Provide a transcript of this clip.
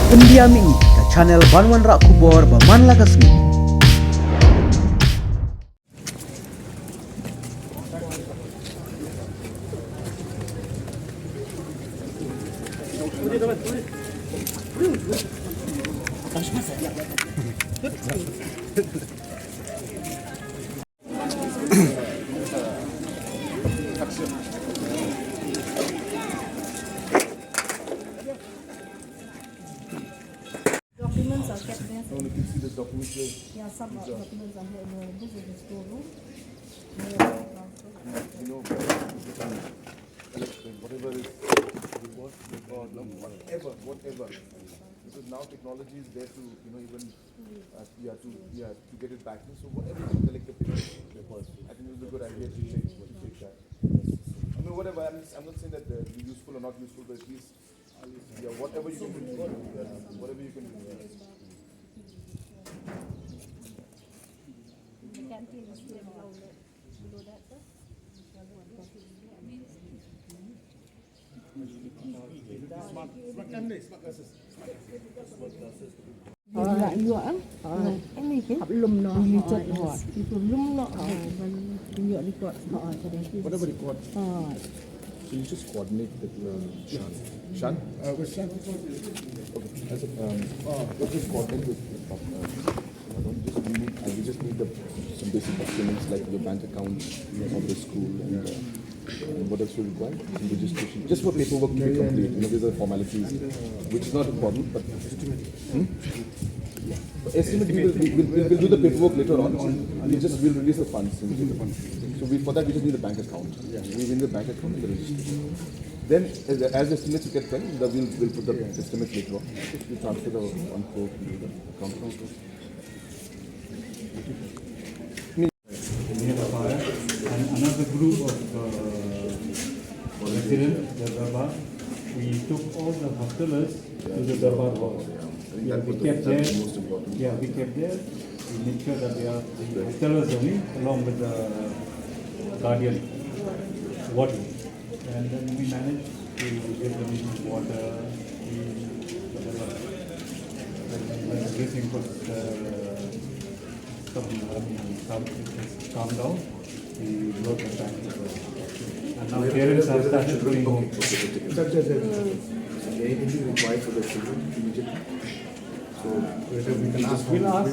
Pendiam ini ke channel Banwan Rak Kubor Baman Lakasmi. Documents are kept there. You can see the documents here. Yeah, some documents are here. No, this is the storeroom. You know, whatever is report, whatever. Because now technology is there to, even to get it back. So whatever you collect the papers, I think it was a good idea to take that. I mean, whatever. I'm not saying that they're useful or not useful, but at least, whatever you can do. Whatever you can do. The canteen is still below that, sir. You are ini ke belum no itu belum no tunjuk record Whatever record. So you just coordinate with Shan. Shan? With Shan. Okay. I said, let's just coordinate with we just need some basic documents like your bank account of the school and what else we require? Some registration. Just for paperwork to be complete. These are formalities, which is not important, but estimate we'll do the paperwork later on. We'll release the funds. So for that we just need the bank account. We need the bank account and the registration. Then as estimates get done, we'll put the estimates later on. We transfer the 1 crore to the account. We have a fire and another group of residents, the Darbar. We took all the hostelers to the Darbar hall. We kept there. Yeah, we kept there. We made sure that they are the hostelers only, along with the guardian water. And then we managed to get the needed water, whatever. And everything was calm down. We brought them back to the and now parents have started going home. Anything required for the children immediately? So We'll ask.